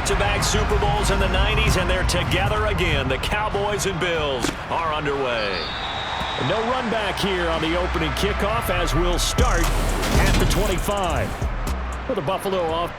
back-to-back Super Bowls in the 90s, and they're together again. The Cowboys and Bills are underway. No run back here on the opening kickoff as we'll start at the 25. For the Buffalo off.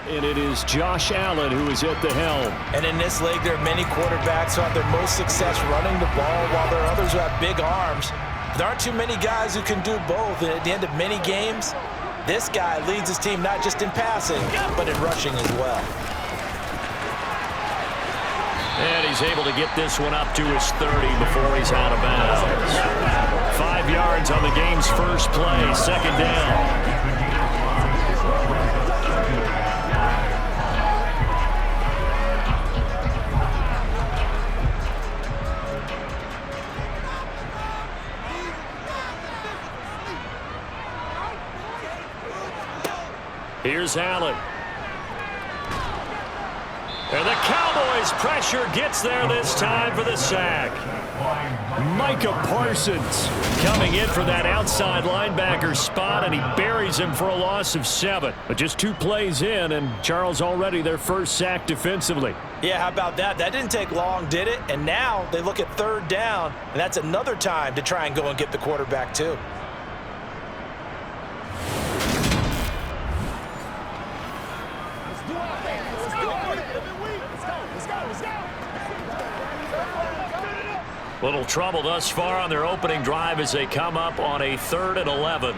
And it is Josh Allen who is at the helm. And in this league, there are many quarterbacks who have their most success running the ball, while there are others who have big arms. There aren't too many guys who can do both. And at the end of many games, this guy leads his team not just in passing, but in rushing as well. And he's able to get this one up to his 30 before he's out of bounds. 5 yards on the game's first play, second down. Here's Allen. And the Cowboys pressure gets there this time for the sack. Micah Parsons coming in for that outside linebacker spot, and he buries him for a loss of 7. But just 2 plays in, and Charles already their first sack defensively. Yeah, how about that? That didn't take long, did it? And now they look at 3rd down, and that's another time to try and go and get the quarterback too. Little trouble thus far on their opening drive as they come up on a 3rd and 11.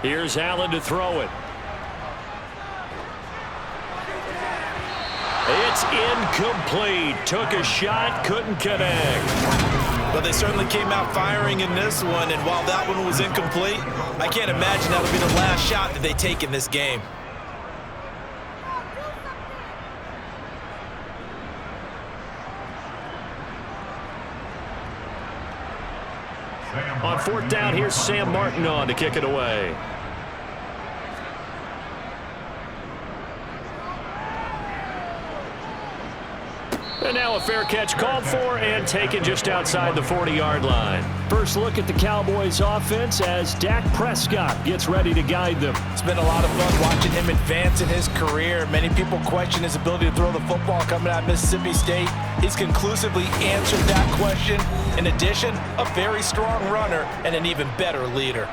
Here's Allen to throw it. It's incomplete. Took a shot, couldn't connect. But they certainly came out firing in this one, and while that one was incomplete, I can't imagine that'll be the last shot that they take in this game. On 4th down, here's Sam Martin on to kick it away. And now a fair catch called for and taken just outside the 40-yard line. First look at the Cowboys offense as Dak Prescott gets ready to guide them. It's been a lot of fun watching him advance in his career. Many people question his ability to throw the football coming out of Mississippi State. He's conclusively answered that question. In addition, a very strong runner and an even better leader.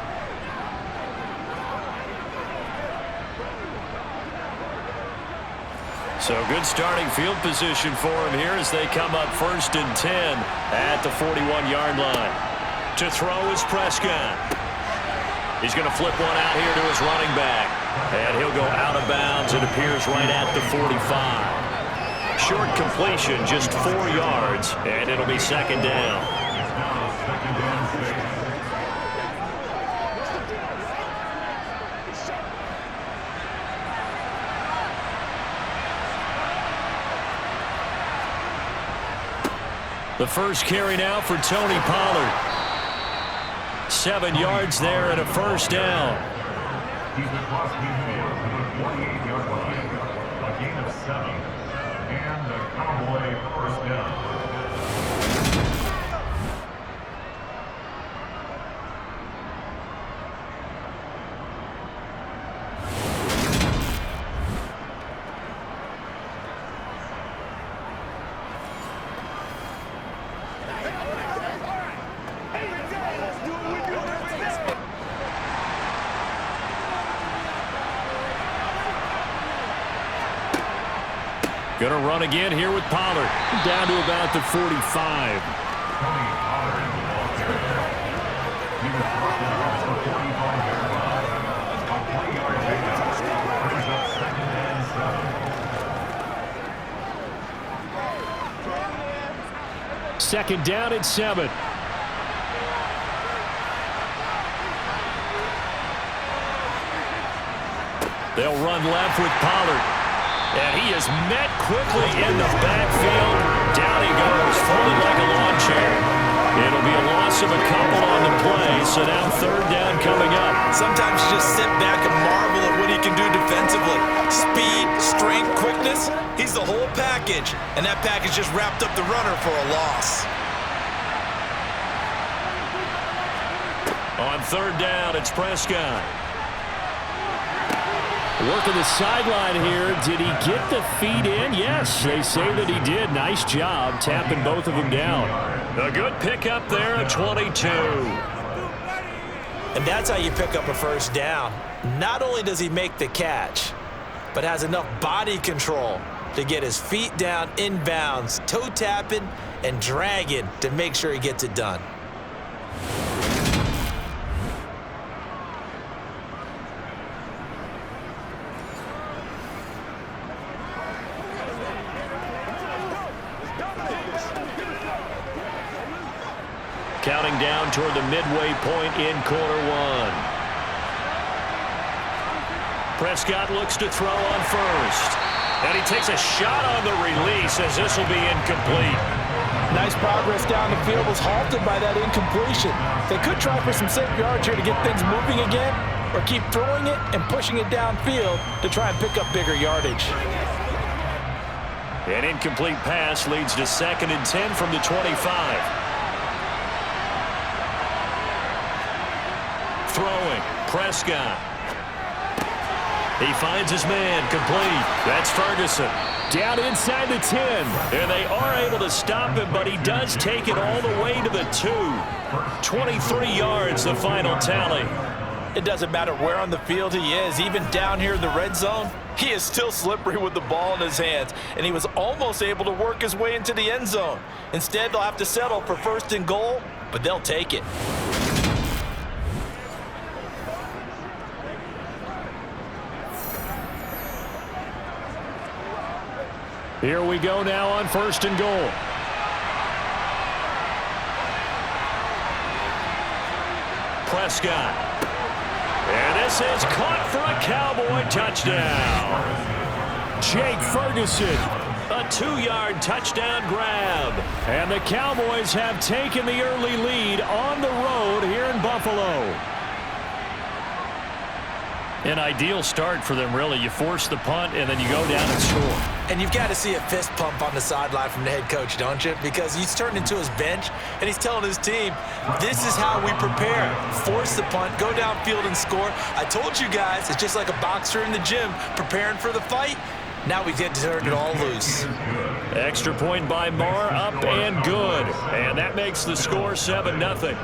So good starting field position for him here as they come up 1st and 10 at the 41-yard line. To throw is Prescott. He's going to flip one out here to his running back. And he'll go out of bounds. It appears right at the 45. Short completion, just 4 yards, and it'll be 2nd down. The first carry now for Tony Pollard. 7 yards there and a 1st down. He's across the 48-yard line, a gain of 7, and a Cowboy 1st down. Going to run again here with Pollard. Down to about the 45. Tony Pollard is the ball carrier. He was brought down at the 45-yard line. A 20-yard pickup brings up 2nd and 7. Second down and 7. They'll run left with Pollard. And he is met quickly in the backfield. Down he goes, folded like a lawn chair. It'll be a loss of a couple on the play, so now 3rd down coming up. Sometimes you just sit back and marvel at what he can do defensively. Speed, strength, quickness, he's the whole package. And that package just wrapped up the runner for a loss. On 3rd down, it's Prescott. Working the sideline here. Did he get the feet in? Yes, they say that he did. Nice job tapping both of them down. A good pickup there at 22. And that's how you pick up a 1st down. Not only does he make the catch, but has enough body control to get his feet down inbounds, toe tapping and dragging to make sure he gets it done. Counting down toward the midway point in quarter 1. Prescott looks to throw on 1st. And he takes a shot on the release as this will be incomplete. Nice progress down the field was halted by that incompletion. They could try for some safe yards here to get things moving again, or keep throwing it and pushing it downfield to try and pick up bigger yardage. An incomplete pass leads to 2nd and 10 from the 25. Throwing, Prescott. He finds his man, complete. That's Ferguson. Down inside the 10. And they are able to stop him, but he does take it all the way to the 2. 23 yards, the final tally. It doesn't matter where on the field he is, even down here in the red zone, he is still slippery with the ball in his hands, and he was almost able to work his way into the end zone. Instead, they'll have to settle for 1st and goal, but they'll take it. Here we go now on 1st and goal. Prescott. And this is caught for a Cowboy touchdown. Jake Ferguson. A 2-yard touchdown grab. And the Cowboys have taken the early lead on the road here in Buffalo. An ideal start for them, really. You force the punt, and then you go down and score. And you've got to see a fist pump on the sideline from the head coach, don't you? Because he's turned into his bench, and he's telling his team, this is how we prepare. Force the punt, go downfield and score. I told you guys, it's just like a boxer in the gym preparing for the fight. Now we get to turn it all loose. Extra point by Marr, up and good. And that makes the score 7-0.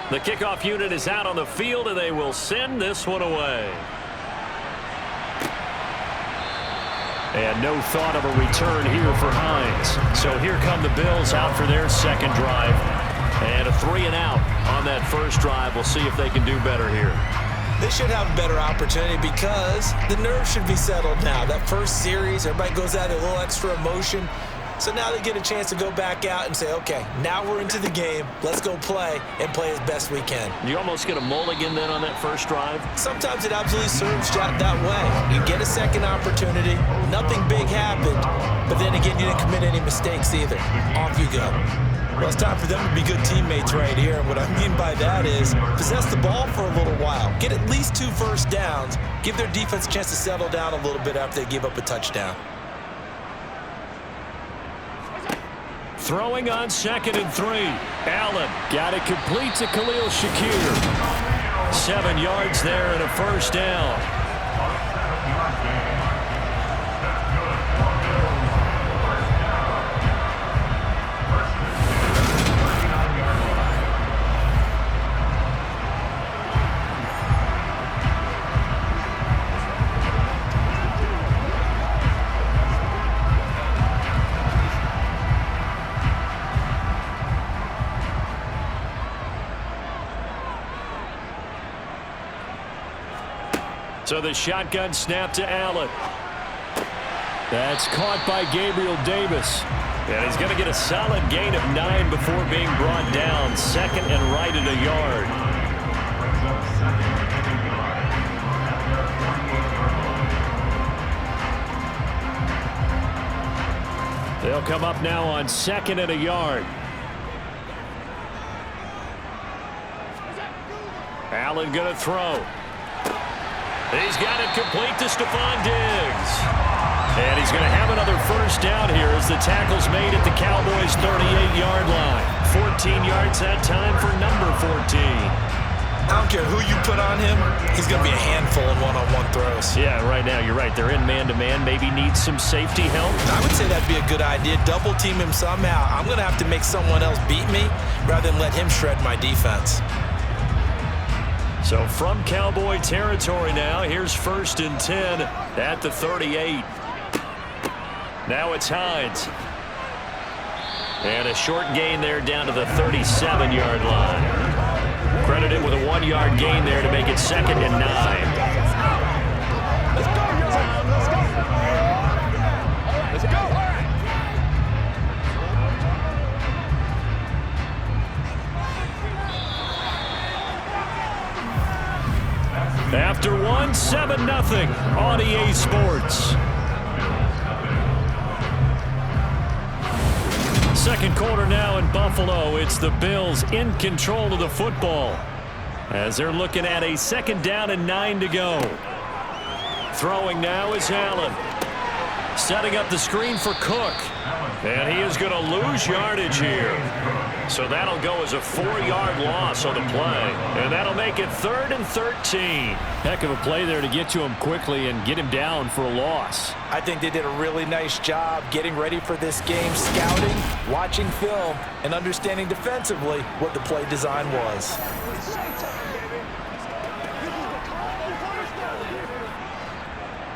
The kickoff unit is out on the field, and they will send this one away. And no thought of a return here for Hines. So here come the Bills out for their 2nd drive. And a 3-and-out on that 1st drive. We'll see if they can do better here. They should have a better opportunity because the nerves should be settled now. That 1st series, everybody goes out a little extra emotion. So now they get a chance to go back out and say, okay, now we're into the game. Let's go play and play as best we can. You almost get a mulligan then on that 1st drive? Sometimes it absolutely serves that way. You get a 2nd opportunity. Nothing big happened. But then again, you didn't commit any mistakes either. Off you go. Well, it's time for them to be good teammates right here. And what I mean by that is possess the ball for a little while. Get at least 2 first downs. Give their defense a chance to settle down a little bit after they give up a touchdown. Throwing on 2nd and 3. Allen got it complete to Khalil Shakir. 7 yards there and a first down. So the shotgun snap to Allen. That's caught by Gabriel Davis. And he's going to get a solid gain of 9 before being brought down. 2nd and right at a yard. They'll come up now on 2nd and a yard. Allen going to throw. He's got it complete to Stephon Diggs. And he's going to have another first down here as the tackle's made at the Cowboys' 38-yard line. 14 yards that time for number 14. I don't care who you put on him. He's going to be a handful in one-on-one throws. Yeah, right now you're right. They're in man-to-man. Maybe needs some safety help. I would say that'd be a good idea. Double team him somehow. I'm going to have to make someone else beat me rather than let him shred my defense. So from Cowboy territory now, here's 1st and 10 at the 38. Now it's Hines. And a short gain there down to the 37-yard line. Credited with a 1-yard gain there to make it 2nd and 9. Let's go, let's go. Let's go. After 1, 7-0 on EA Sports. Second quarter now in Buffalo. It's the Bills in control of the football as they're looking at a 2nd down and 9 to go. Throwing now is Allen. Setting up the screen for Cook. And he is going to lose yardage here. So that'll go as a 4-yard loss on the play. And that'll make it 3rd and 13. Heck of a play there to get to him quickly and get him down for a loss. I think they did a really nice job getting ready for this game, scouting, watching film, and understanding defensively what the play design was.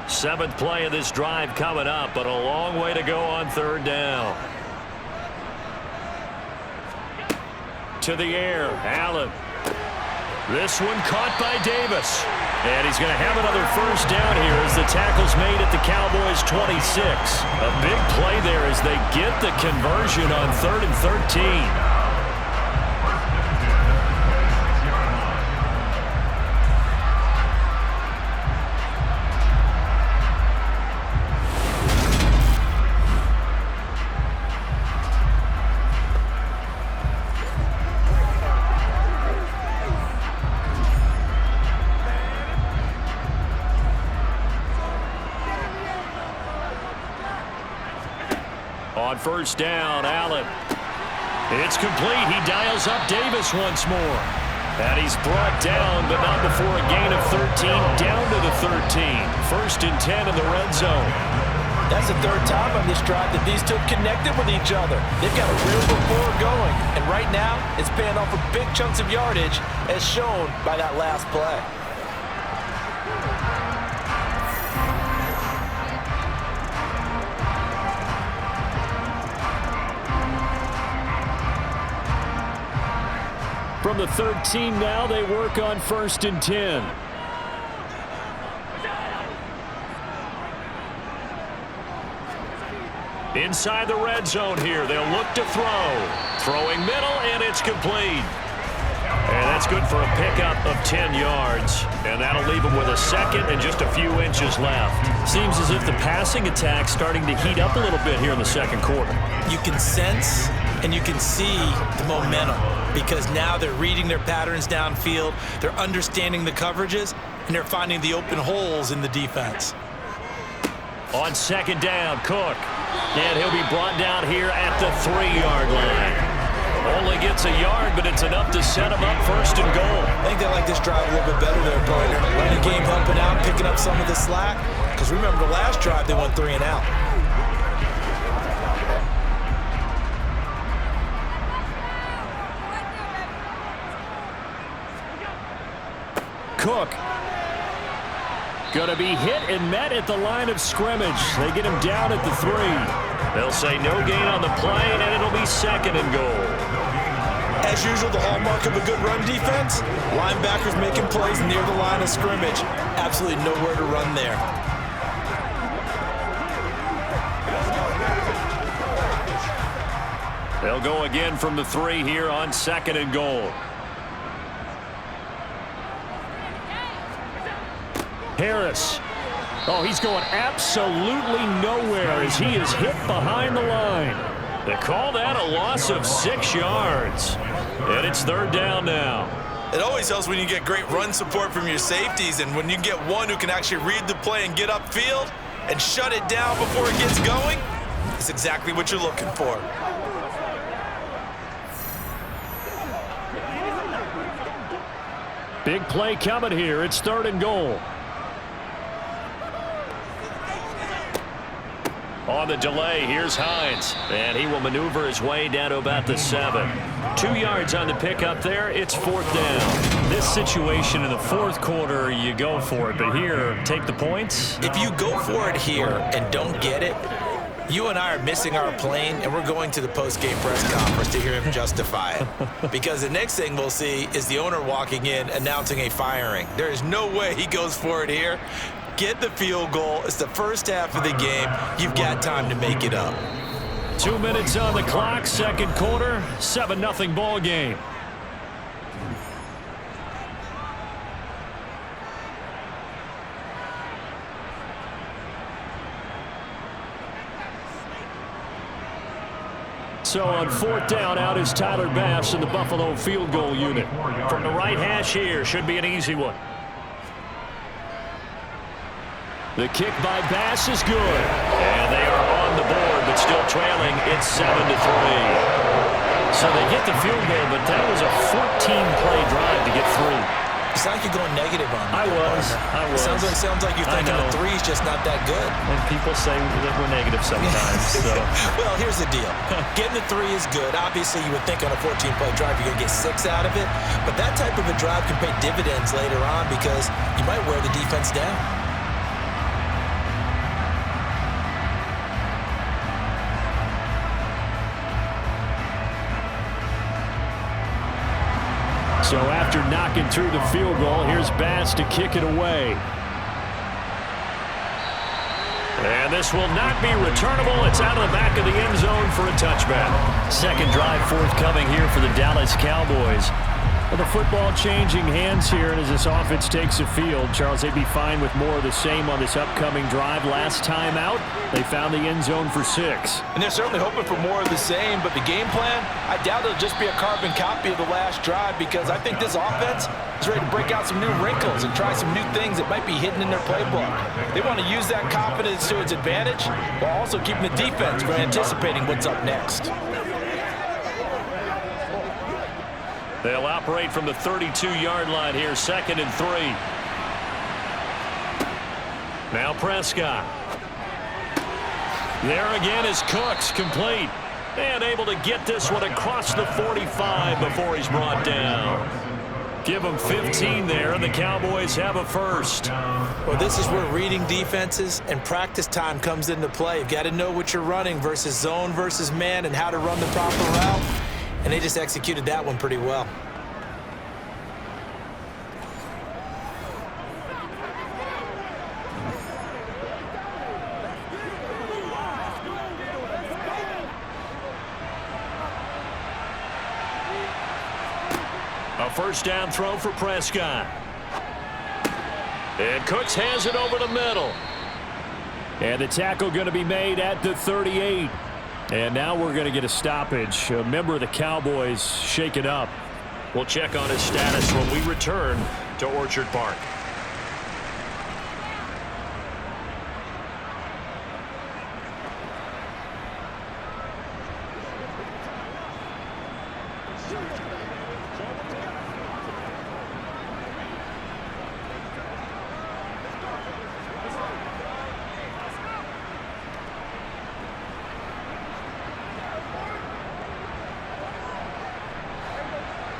Seventh play of this drive coming up, but a long way to go on 3rd down. To the air, Allen. This one caught by Davis. And he's going to have another first down here as the tackle's made at the Cowboys' 26. A big play there as they get the conversion on 3rd and 13. On 1st down, Allen. It's complete. He dials up Davis once more. And he's brought down, but not before a gain of 13, down to the 13. 1st and 10 in the red zone. That's the 3rd time on this drive that these two have connected with each other. They've got a real rapport going. And right now, it's paying off with big chunks of yardage, as shown by that last play. From the 13 now, they work on 1st and 10. Inside the red zone here, they'll look to throw. Throwing middle, and it's complete. And that's good for a pickup of 10 yards. And that'll leave them with a 2nd and just a few inches left. Seems as if the passing attack's starting to heat up a little bit here in the 2nd quarter. You can sense And you can see the momentum because now they're reading their patterns downfield, they're understanding the coverages, and they're finding the open holes in the defense. On second down, Cook. And he'll be brought down here at the 3-yard line. Only gets a yard, but it's enough to set him up first and goal. I think they like this drive a little bit better there, partner. Running game helping out, picking up some of the slack. Because remember, the last drive, they went 3 and out. Cook. Gonna be hit and met at the line of scrimmage. They get him down at the 3. They'll say no gain on the play, and it'll be second and goal. As usual, the hallmark of a good run defense, linebackers making plays near the line of scrimmage. Absolutely nowhere to run there. They'll go again from the 3 here on second and goal. Harris. Oh, he's going absolutely nowhere as he is hit behind the line. They call that a loss of 6 yards. And it's third down now. It always helps when you get great run support from your safeties, and when you get one who can actually read the play and get upfield and shut it down before it gets going, it's exactly what you're looking for. Big play coming here. It's third and goal. On the delay, here's Hines. And he will maneuver his way down to about the 7. 2 yards on the pickup there. It's fourth down. This situation in the fourth quarter, you go for it. But here, take the points. If you go for it here and don't get it, you and I are missing our plane, and we're going to the post-game press conference to hear him justify it. Because the next thing we'll see is the owner walking in announcing a firing. There is no way he goes for it here. Get the field goal. It's the first half of the game. You've got time to make it up. 2 minutes on the clock, second quarter, 7-0 ball game. So on fourth down, out is Tyler Bass in the Buffalo field goal unit. From the right hash here, should be an easy one. The kick by Bass is good. And they are on the board, but still trailing. It's 7-3. So they get the field goal, but that was a 14-play drive to get 3. It's like you're going negative on me. I was. Sounds like you're thinking the 3's just not that good. And people say that we're negative sometimes. So. Well, here's the deal. Getting the 3 is good. Obviously, you would think on a 14-play drive you're going to get 6 out of it. But that type of a drive can pay dividends later on because you might wear the defense down. So after knocking through the field goal, here's Bass to kick it away. And this will not be returnable. It's out of the back of the end zone for a touchback. Second drive forthcoming here for the Dallas Cowboys. Well, the football changing hands here, and as this offense takes the field, Charles, they'd be fine with more of the same on this upcoming drive. Last time out, they found the end zone for 6. And they're certainly hoping for more of the same, but the game plan, I doubt it'll just be a carbon copy of the last drive because I think this offense is ready to break out some new wrinkles and try some new things that might be hidden in their playbook. They want to use that confidence to its advantage while also keeping the defense from anticipating what's up next. They'll operate from the 32-yard line here, 2nd and 3. Now Prescott. There again is Cooks, complete. And able to get this one across the 45 before he's brought down. Give them 15 there, and the Cowboys have a first. Well, this is where reading defenses and practice time comes into play. You've got to know what you're running versus zone versus man and how to run the proper route. And they just executed that one pretty well. A first down throw for Prescott. And Cooks has it over the middle. And the tackle going to be made at the 38. And now we're going to get a stoppage. A member of the Cowboys shaken up. We'll check on his status when we return to Orchard Park.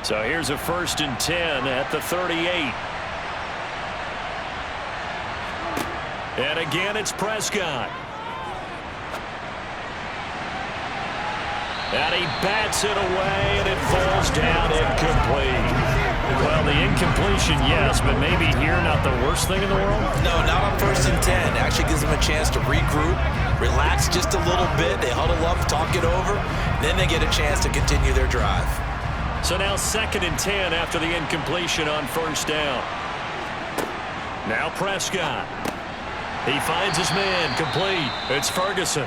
So here's a 1st and 10 at the 38. And again, it's Prescott. And he bats it away, and it falls down incomplete. Well, the incompletion, yes, but maybe here not the worst thing in the world? No, not on 1st and 10. Actually gives them a chance to regroup, relax just a little bit. They huddle up, talk it over. Then they get a chance to continue their drive. So now 2nd and 10 after the incompletion on 1st down. Now Prescott. He finds his man complete. It's Ferguson.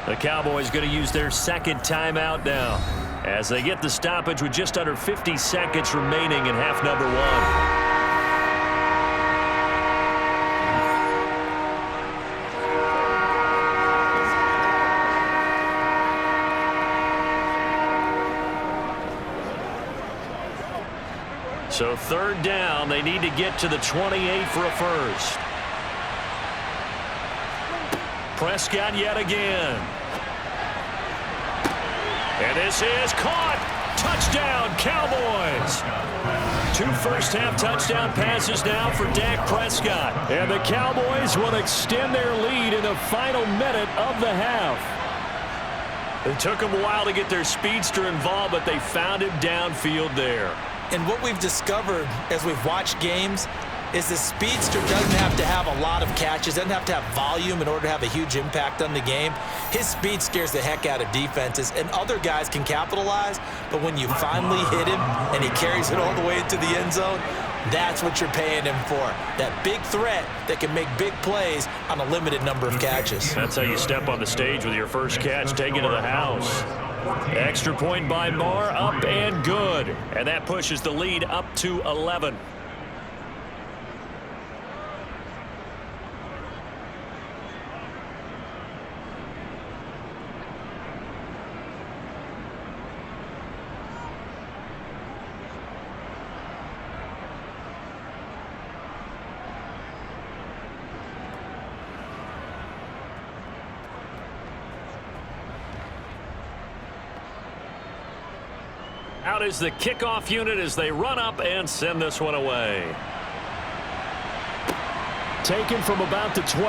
The Cowboys going to use their 2nd timeout now as they get the stoppage with just under 50 seconds remaining in half number 1. So 3rd down, they need to get to the 28 for a first. Prescott yet again. And this is caught. Touchdown, Cowboys. 2 first-half touchdown passes now for Dak Prescott. And the Cowboys will extend their lead in the final minute of the half. It took them a while to get their speedster involved, but they found him downfield there. And what we've discovered as we've watched games is the speedster doesn't have to have a lot of catches, doesn't have to have volume in order to have a huge impact on the game. His speed scares the heck out of defenses, and other guys can capitalize, but when you finally hit him and he carries it all the way into the end zone, that's what you're paying him for. That big threat that can make big plays on a limited number of catches. That's how you step on the stage with your first catch taken to the house. Extra point by Marr, up and good. And that pushes the lead up to 11. Out is the kickoff unit as they run up and send this one away. Taken from about the 12.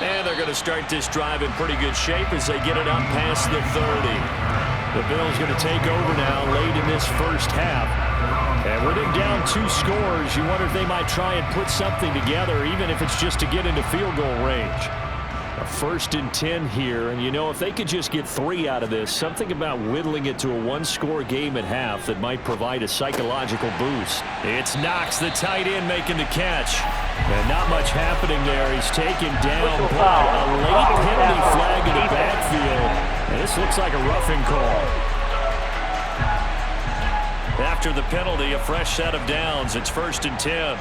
And they're going to start this drive in pretty good shape as they get it up past the 30. The Bills going to take over now late in this first half. And with them down 2 scores, you wonder if they might try and put something together, even if it's just to get into field goal range. A 1st and 10 here, and you know, if they could just get 3 out of this, something about whittling it to a 1-score game at half that might provide a psychological boost. It's Knox, the tight end, making the catch. And not much happening there. He's taken down, but a late penalty flag in the backfield. And this looks like a roughing call. After the penalty, a fresh set of downs. It's 1st and 10.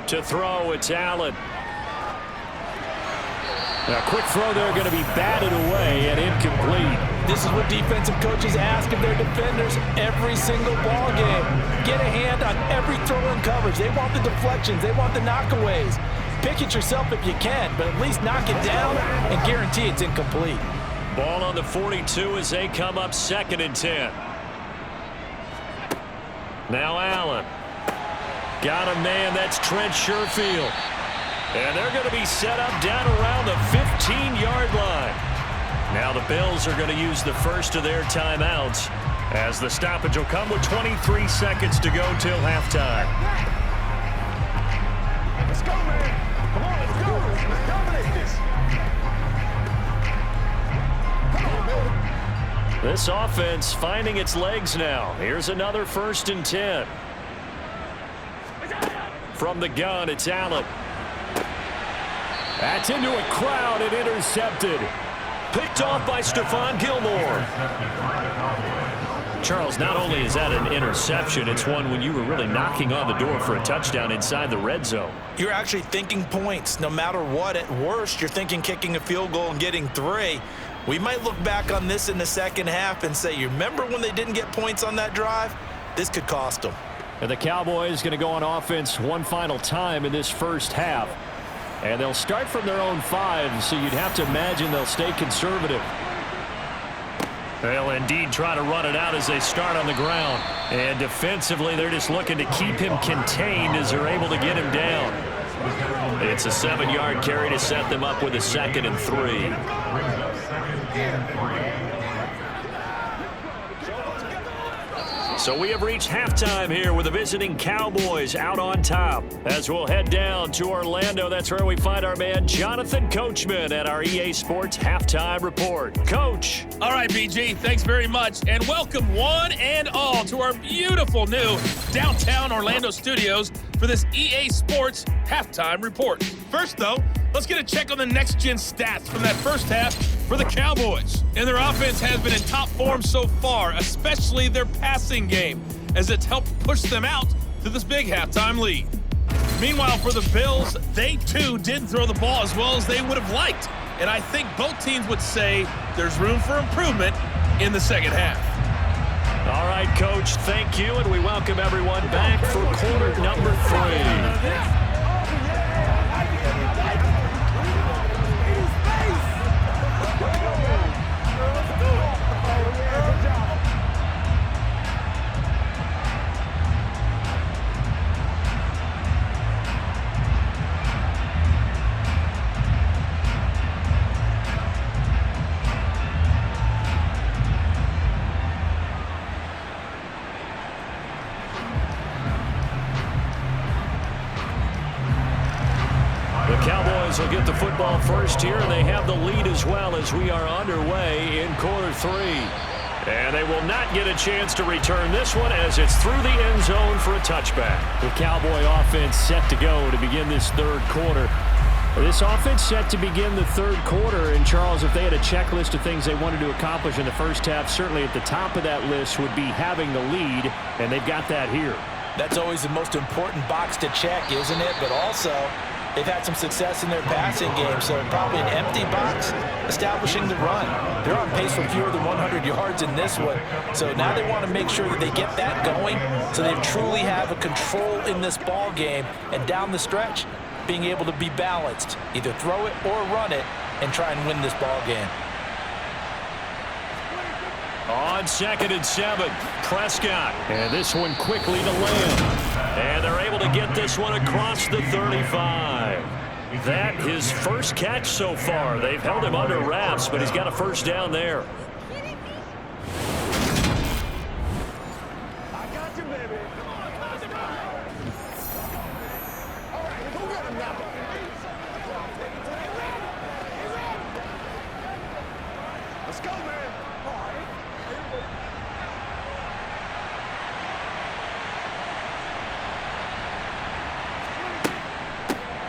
To throw, it's Allen. A quick throw there, going to be batted away and incomplete. This is what defensive coaches ask of their defenders every single ball game. Get a hand on every throw in coverage. They want the deflections. They want the knockaways. Pick it yourself if you can, but at least knock it down and guarantee it's incomplete. Ball on the 42 as they come up 2nd and 10. Now Allen. Got a man, that's Trent Sherfield. And they're going to be set up down around the 15-yard line. Now the Bills are going to use the first of their timeouts as the stoppage will come with 23 seconds to go till halftime. Let's go, man. Come on, let's go. Let's dominate this. Come on, man. This offense finding its legs now. Here's another 1st and 10. From the gun, it's Allen. That's into a crowd and intercepted. Picked off by Stephon Gilmore. Charles, not only is that an interception, it's one when you were really knocking on the door for a touchdown inside the red zone. You're actually thinking points. No matter what, at worst, you're thinking kicking a field goal and getting 3. We might look back on this in the second half and say, you remember when they didn't get points on that drive? This could cost them. And the Cowboys going to go on offense one final time in this first half. And they'll start from their own 5, so you'd have to imagine they'll stay conservative. They'll indeed try to run it out as they start on the ground. And defensively, they're just looking to keep him contained as they're able to get him down. It's a 7-yard carry to set them up with a 2nd and 3. So we have reached halftime here with the visiting Cowboys out on top. As we'll head down to Orlando, that's where we find our man Jonathan Coachman at our EA Sports Halftime Report. Coach. All right, BG, thanks very much. And welcome one and all to our beautiful new downtown Orlando studios for this EA Sports Halftime Report. First, though, let's get a check on the next-gen stats from that first half for the Cowboys. And their offense has been in top form so far, especially their passing game, as it's helped push them out to this big halftime lead. Meanwhile, for the Bills, they too didn't throw the ball as well as they would have liked. And I think both teams would say there's room for improvement in the second half. All right, Coach, thank you, and we welcome everyone back for quarter number 3. Will get the football first here, and they have the lead as well as we are underway in quarter 3. And they will not get a chance to return this one as it's through the end zone for a touchback. The Cowboy offense set to go to begin this third quarter. This offense set to begin the third quarter, and Charles, if they had a checklist of things they wanted to accomplish in the first half, certainly at the top of that list would be having the lead, and they've got that here. That's always the most important box to check, isn't it? But also, they've had some success in their passing game, so probably an empty box establishing the run. They're on pace for fewer than 100 yards in this one, so now they want to make sure that they get that going so they truly have a control in this ball game, and down the stretch, being able to be balanced, either throw it or run it, and try and win this ball game. On 2nd and 7, Prescott. And this one quickly to Lamb. And they're able to get this one across the 35. That his first catch so far. They've held him under wraps, but he's got a first down there. I got you, baby. All right, go get him now. Let's go, man. All right.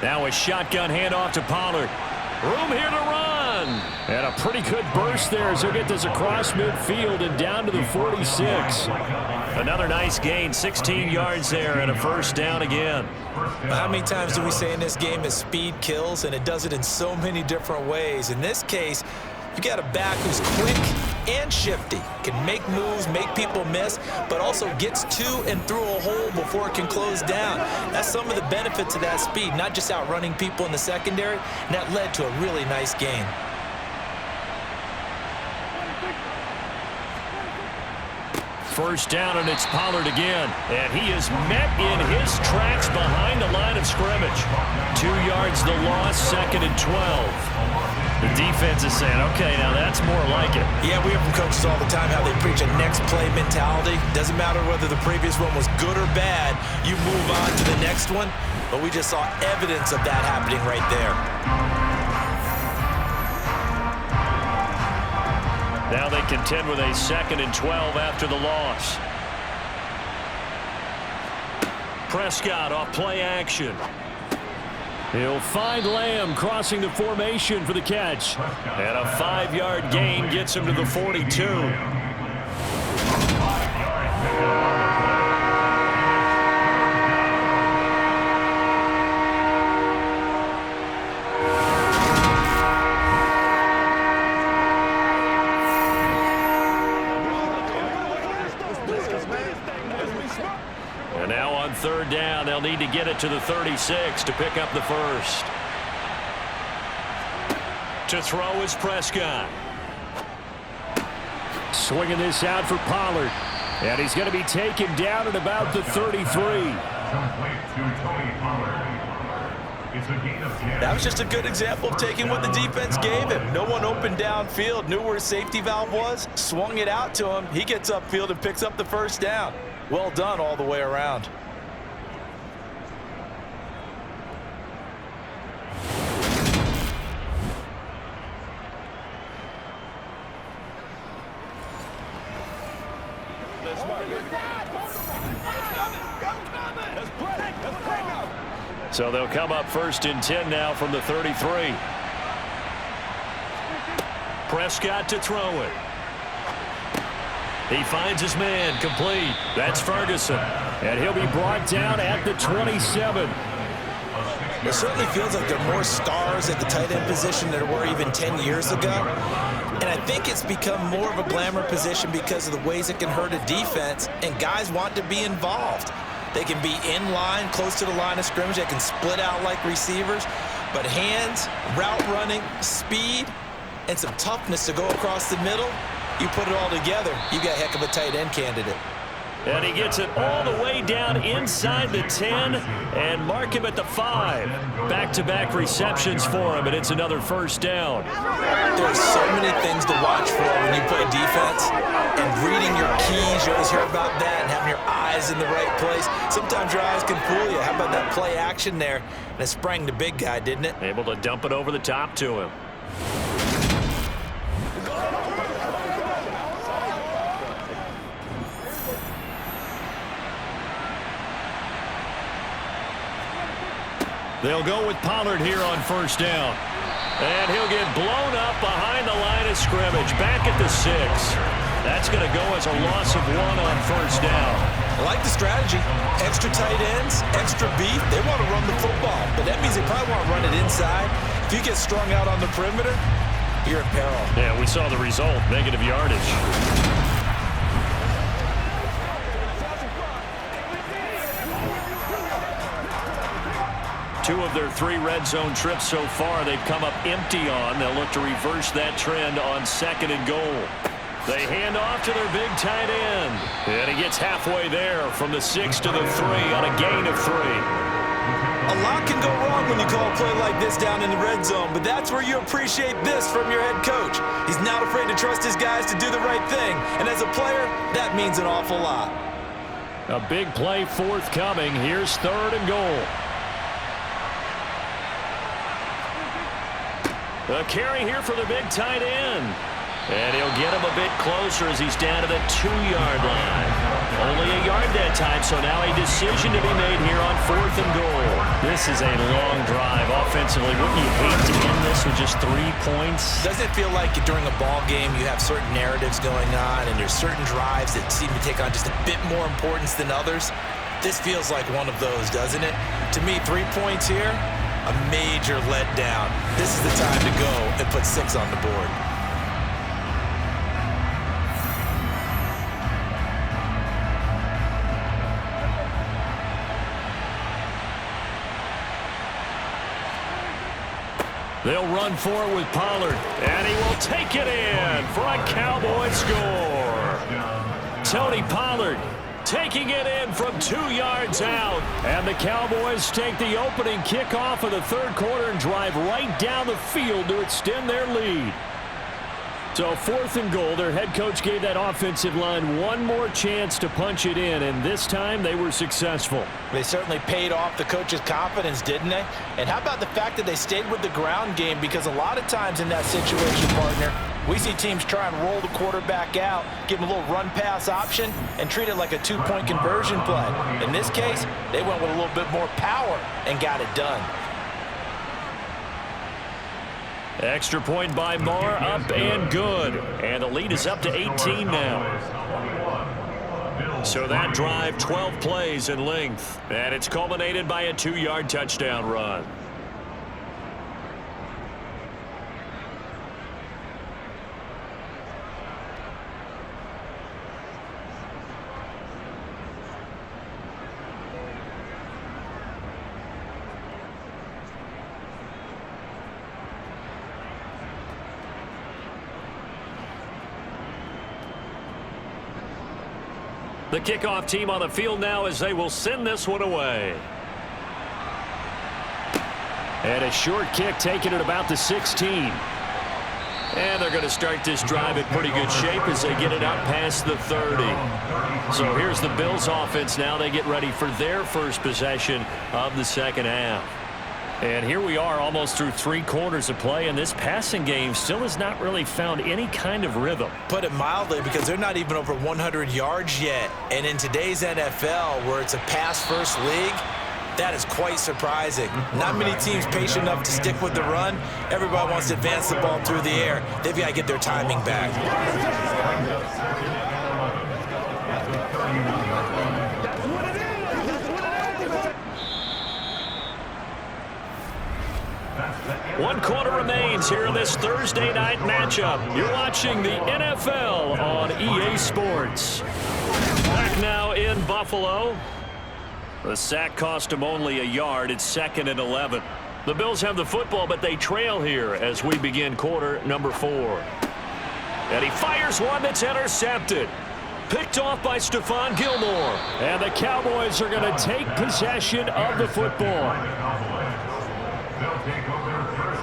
Now a shotgun handoff to Pollard. Room here to run. And a pretty good burst there as he'll get this across midfield and down to the 46. Another nice gain, 16 yards there and a first down again. How many times do we say in this game that speed kills, and it does it in so many different ways? In this case, you got a back who's quick and shifty, can make moves, make people miss, but also gets to and through a hole before it can close down. That's some of the benefits of that speed, not just outrunning people in the secondary, and that led to a really nice gain. First down, and it's Pollard again. And he is met in his tracks behind the line of scrimmage. 2 yards the loss, 2nd and 12. The defense is saying, okay, now that's more like it. Yeah, we hear from coaches all the time how they preach a next play mentality. Doesn't matter whether the previous one was good or bad, you move on to the next one. But we just saw evidence of that happening right there. Now they contend with a 2nd and 12 after the loss. Prescott off play action. He'll find Lamb crossing the formation for the catch. And a 5-yard gain gets him to the 42. And now on 3rd down, they'll need to get it to the 36 to pick up the first. To throw is Prescott. Swinging this out for Pollard. And he's going to be taken down at about the 33. That was just a good example of taking what the defense gave him. No one open downfield, knew where his safety valve was, swung it out to him. He gets upfield and picks up the first down. Well done all the way around. So they'll come up 1st and 10 now from the 33. Prescott to throw it. He finds his man complete. That's Ferguson. And he'll be brought down at the 27. It certainly feels like there are more stars at the tight end position than there were even 10 years ago. And I think it's become more of a glamour position because of the ways it can hurt a defense, and guys want to be involved. They can be in line, close to the line of scrimmage. They can split out like receivers. But hands, route running, speed, and some toughness to go across the middle, you put it all together, you got a heck of a tight end candidate. And he gets it all the way down inside the 10 and mark him at the 5. Back-to-back receptions for him, and it's another first down. There's so many things to watch for when you play defense, and reading your keys, you always hear about that, and having your eyes in the right place. Sometimes your eyes can fool you. How about that play action there? And it sprang the big guy, didn't it? Able to dump it over the top to him. They'll go with Pollard here on 1st down. And he'll get blown up behind the line of scrimmage. Back at the 6. That's going to go as a loss of 1 on 1st down. I like the strategy. Extra tight ends, extra beef. They want to run the football, but that means they probably want to run it inside. If you get strung out on the perimeter, you're in peril. Yeah, we saw the result. Negative yardage. 2 of their 3 red zone trips so far they've come up empty on. They'll look to reverse that trend on 2nd and goal. They hand off to their big tight end. And he gets halfway there from the 6 to the 3 on a gain of 3. A lot can go wrong when you call a play like this down in the red zone, but that's where you appreciate this from your head coach. He's not afraid to trust his guys to do the right thing, and as a player, that means an awful lot. A big play forthcoming. Here's 3rd and goal. A carry here for the big tight end. And he'll get him a bit closer as he's down to the 2-yard line. Only a yard that time, so now a decision to be made here on 4th and goal. This is a long drive offensively. Wouldn't you hate to end this with just 3 points? Doesn't it feel like during a ball game you have certain narratives going on and there's certain drives that seem to take on just a bit more importance than others? This feels like one of those, doesn't it? To me, 3 points here, a major letdown. This is the time to go and put 6 on the board. They'll run for it with Pollard, and he will take it in for a Cowboy score. Tony Pollard taking it in from 2 yards out. And the Cowboys take the opening kickoff of the 3rd quarter and drive right down the field to extend their lead. So 4th and goal, their head coach gave that offensive line one more chance to punch it in, and this time they were successful. They certainly paid off the coach's confidence, didn't they? And how about the fact that they stayed with the ground game? Because a lot of times in that situation, partner, we see teams try and roll the quarterback out, give him a little run-pass option, and treat it like a 2-point conversion play. In this case, they went with a little bit more power and got it done. Extra point by Marr, up and good. And the lead is up to 18 now. So that drive, 12 plays in length. And it's culminated by a 2-yard touchdown run. The kickoff team on the field now as they will send this one away. And a short kick taken at about the 16. And they're going to start this drive in pretty good shape as they get it out past the 30. So here's the Bills offense now. They get ready for their first possession of the second half. And here we are almost through 3 quarters of play, and this passing game still has not really found any kind of rhythm. Put it mildly, because they're not even over 100 yards yet. And in today's NFL, where it's a pass-first league, that is quite surprising. Not many teams patient enough to stick with the run. Everybody wants to advance the ball through the air. They've got to get their timing back. One quarter remains here in this Thursday night matchup. You're watching the NFL on EA Sports. Back now in Buffalo. The sack cost him only a yard. It's 2nd and 11. The Bills have the football, but they trail here as we begin quarter number 4. And he fires one that's intercepted. Picked off by Stephon Gilmore. And the Cowboys are going to take possession of the football.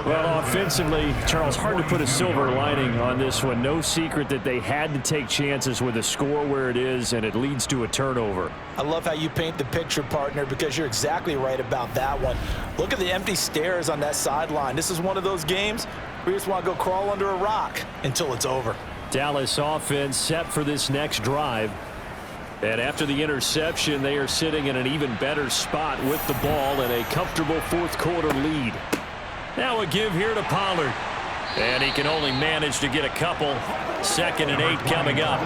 Well, offensively, Charles, hard to put a silver lining on this one. No secret that they had to take chances with a score where it is, and it leads to a turnover. I love how you paint the picture, partner, because you're exactly right about that one. Look at the empty stares on that sideline. This is one of those games where you just want to go crawl under a rock until it's over. Dallas offense set for this next drive. And after the interception, they are sitting in an even better spot with the ball and a comfortable 4th quarter lead. Now a give here to Pollard. And he can only manage to get a couple. 2nd and 8 coming up.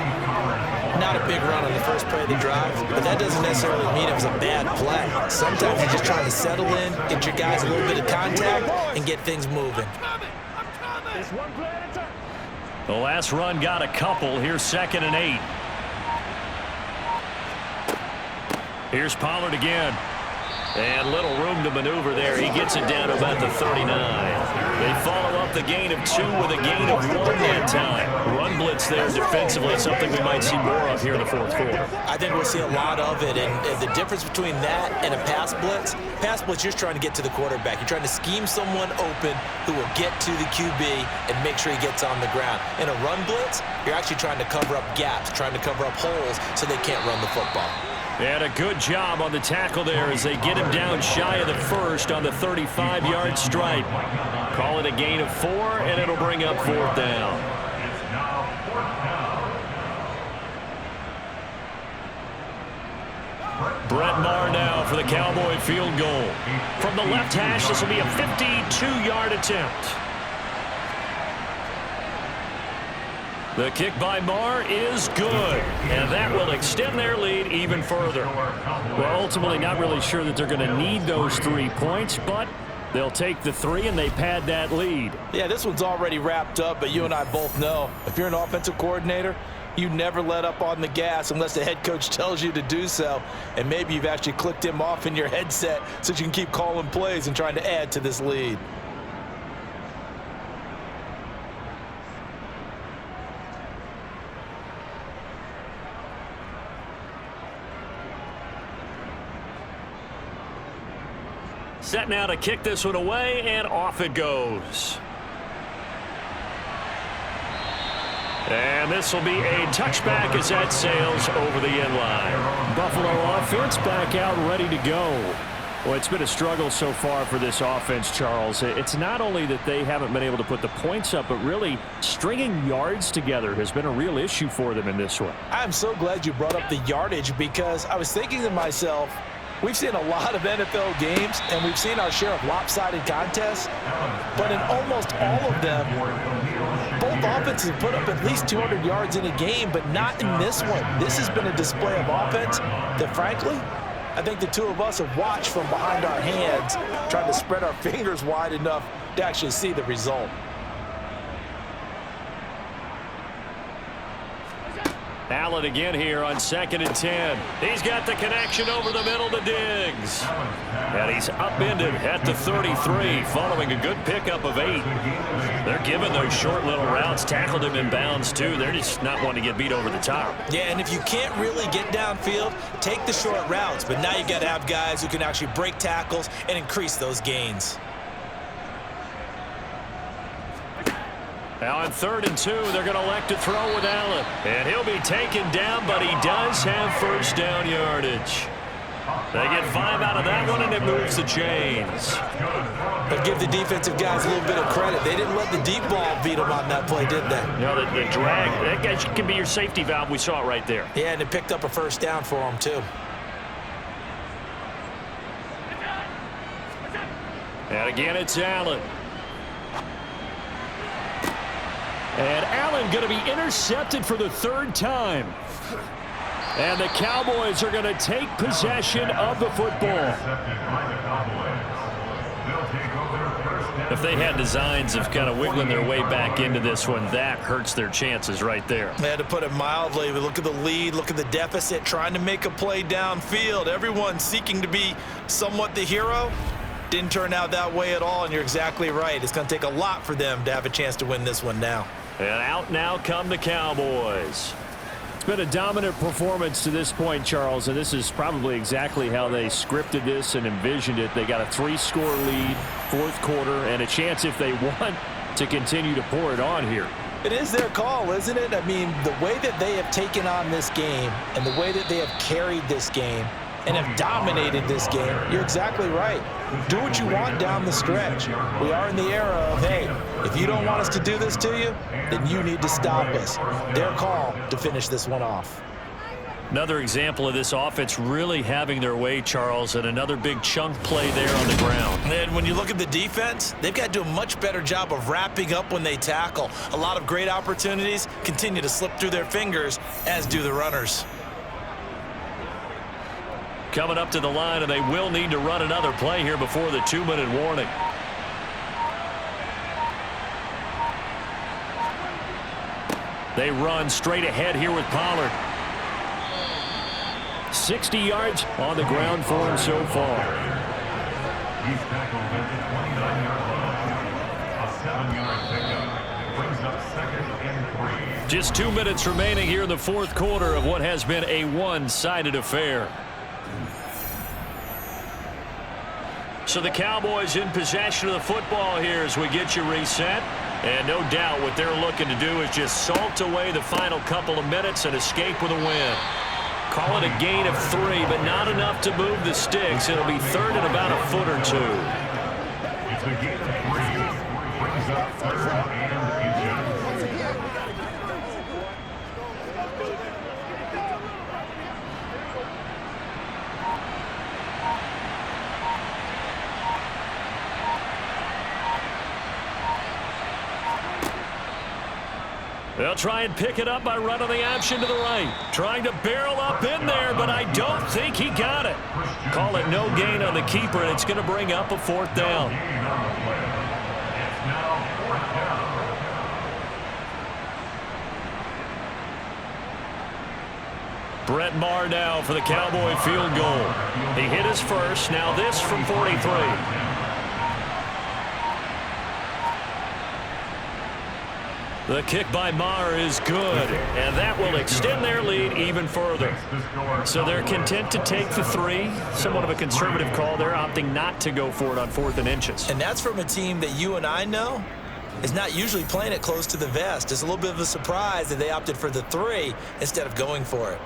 Not a big run on the first play of the drive, but that doesn't necessarily mean it was a bad play. Sometimes you're just trying to settle in, get your guys a little bit of contact, and get things moving. The last run got a couple. Here's 2nd and 8. Here's Pollard again. And little room to maneuver there. He gets it down to about the 39. They follow up the gain of 2 with a gain of 1 that time. Run blitz there defensively, something we might see more of here in the 4th quarter. I think we'll see a lot of it. And the difference between that and a pass blitz, you're just trying to get to the quarterback. You're trying to scheme someone open who will get to the QB and make sure he gets on the ground. In a run blitz, you're actually trying to cover up gaps, trying to cover up holes so they can't run the football. And a good job on the tackle there as they get him down shy of the first on the 35-yard stripe. Call it a gain of 4, and it'll bring up 4th down. Brett Maher now for the Cowboy field goal. From the left hash, this will be a 52-yard attempt. The kick by Maher is good, and that will extend their lead even further. Well, ultimately not really sure that they're going to need those 3 points, but they'll take the 3 and they pad that lead. Yeah, this one's already wrapped up, but you and I both know if you're an offensive coordinator, you never let up on the gas unless the head coach tells you to do so. And maybe you've actually clicked him off in your headset so you can keep calling plays and trying to add to this lead. Set now to kick this one away, and off it goes. And this will be a touchback as that sails over the end line. Buffalo offense back out ready to go. Well, it's been a struggle so far for this offense, Charles. It's not only that they haven't been able to put the points up, but really stringing yards together has been a real issue for them in this one. I'm so glad you brought up the yardage because I was thinking to myself, We've seen a lot of NFL games, and we've seen our share of lopsided contests, but in almost all of them, both offenses put up at least 200 yards in a game, but not in this one. This has been a display of offense that, frankly, I think the two of us have watched from behind our hands, trying to spread our fingers wide enough to actually see the result. Allen again here on 2nd and 10. He's got the connection over the middle to Diggs. And he's upended at the 33 following a good pickup of 8. They're giving those short little routes, tackled him in bounds too. They're just not wanting to get beat over the top. Yeah, and if you can't really get downfield, take the short routes. But now you got to have guys who can actually break tackles and increase those gains. Now on 3rd and 2, they're going to elect to throw with Allen. And he'll be taken down, but he does have first down yardage. They get 5 out of that one, and it moves the chains. But give the defensive guys a little bit of credit. They didn't let the deep ball beat them on that play, did they? You know, the drag, that guy can be your safety valve. We saw it right there. Yeah, and it picked up a first down for them, too. And again, it's Allen. And Allen going to be intercepted for the 3rd time. And the Cowboys are going to take possession of the football. If they had designs of kind of wiggling their way back into this one, that hurts their chances right there. They had to put it mildly. We look at the lead, look at the deficit, trying to make a play downfield. Everyone seeking to be somewhat the hero. Didn't turn out that way at all, and you're exactly right. It's going to take a lot for them to have a chance to win this one now. And out now come the Cowboys. It's been a dominant performance to this point, Charles, and this is probably exactly how they scripted this and envisioned it. They got a 3-score lead, 4th quarter, and a chance, if they want, to continue to pour it on here. It is their call, isn't it? I mean, the way that they have taken on this game and the way that they have carried this game and have dominated this game, you're exactly right. Do what you want down the stretch. We are in the era of, hey, if you don't want us to do this to you, then you need to stop us. Their call to finish this one off. Another example of this offense really having their way, Charles, and another big chunk play there on the ground. And when you look at the defense, they've got to do a much better job of wrapping up when they tackle. A lot of great opportunities continue to slip through their fingers, as do the runners. Coming up to the line, and they will need to run another play here before the 2-minute warning. They run straight ahead here with Pollard. 60 yards on the ground for him so far. He's tackled at the 29-yard line. A 7-yard pickup brings up 2nd and 3. Just 2 minutes remaining here in the 4th quarter of what has been a one-sided affair. So the Cowboys in possession of the football here as we get you reset. And no doubt what they're looking to do is just salt away the final couple of minutes and escape with a win. Call it a gain of 3, but not enough to move the sticks. It'll be 3rd and about a foot or 2. It's a gain of 3. Brings up 3rd and inches. They'll try and pick it up by running the option to the right. Trying to barrel up in there, but I don't think he got it. Call it no gain on the keeper, and it's going to bring up a 4th down. Brett Maher now for the Cowboy field goal. He hit his first. Now this from 43. The kick by Maher is good, and that will extend their lead even further. So they're content to take the 3. Somewhat of a conservative call. They're opting not to go for it on 4th and inches. And that's from a team that you and I know is not usually playing it close to the vest. It's a little bit of a surprise that they opted for the 3 instead of going for it.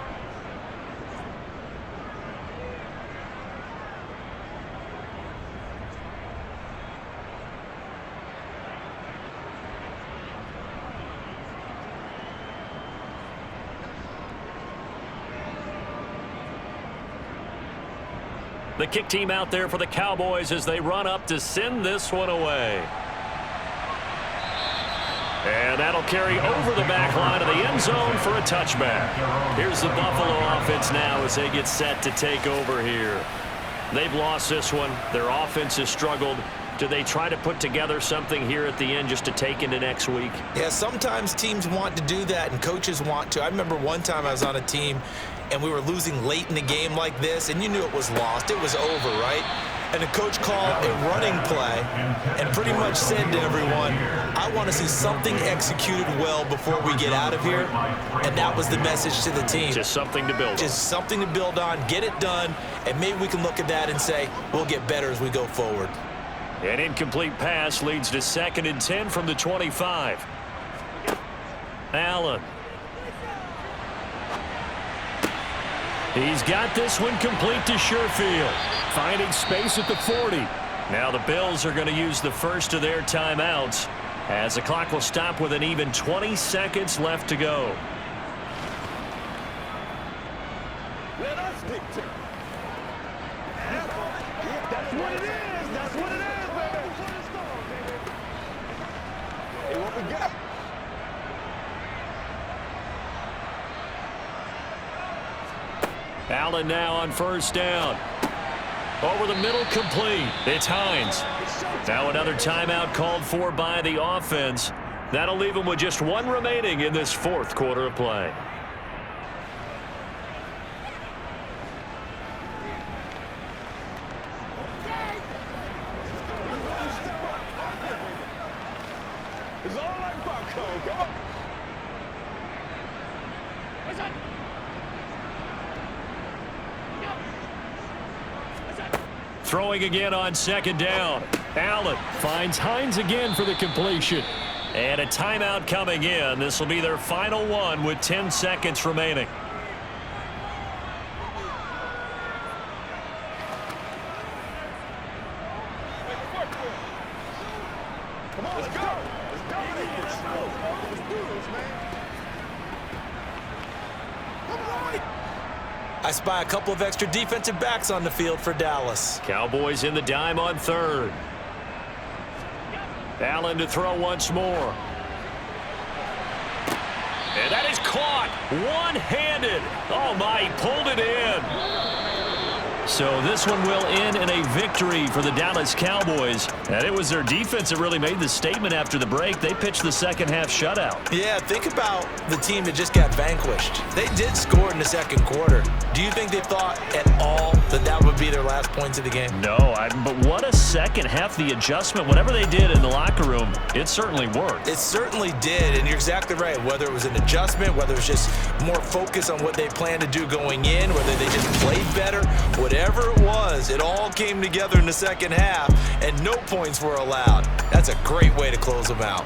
The kick team out there for the Cowboys as they run up to send this one away. And that'll carry over the back line of the end zone for a touchback. Here's the Buffalo offense now as they get set to take over here. They've lost this one. Their offense has struggled. Do they try to put together something here at the end just to take into next week? Yeah, sometimes teams want to do that and coaches want to. I remember one time I was on a team and we were losing late in the game like this, and you knew it was lost. It was over, right? And the coach called a running play and pretty much said to everyone, I want to see something executed well before we get out of here. And that was the message to the team. Just something to build on. Just something to build on, get it done, and maybe we can look at that and say, we'll get better as we go forward. An incomplete pass leads to 2nd and 10 from the 25. Allen. He's got this one complete to Sherfield. Finding space at the 40. Now the Bills are going to use the first of their timeouts as the clock will stop with an even 20 seconds left to go. Let us dictate. That's what it is. That's what it is, baby. Hey, what we got? Allen now on first down. Over the middle, complete. It's Hines. Now another timeout called for by the offense. That'll leave them with just one remaining in this 4th quarter of play. It's all like popcorn. Come on. Throwing again on 2nd down. Allen finds Hines again for the completion. And a timeout coming in. This will be their final one with 10 seconds remaining. Come on, let's go. Let's go. Let's do this, man. Come on. I spy a couple of extra defensive backs on the field for Dallas. Cowboys in the dime on 3rd. Allen to throw once more. And that is caught one-handed. Oh, my, he pulled it in. So this one will end in a victory for the Dallas Cowboys. And it was their defense that really made the statement after the break. They pitched the second-half shutout. Yeah, think about the team that just got vanquished. They did score in the 2nd quarter. Do you think they thought at all that that would be their last points of the game? No, but what a second half. The adjustment, whatever they did in the locker room, it certainly worked. It certainly did, and you're exactly right. Whether it was an adjustment, whether it was just more focus on what they planned to do going in, whether they just played better, whatever it was, it all came together in the 2nd half, and no points were allowed. That's a great way to close them out.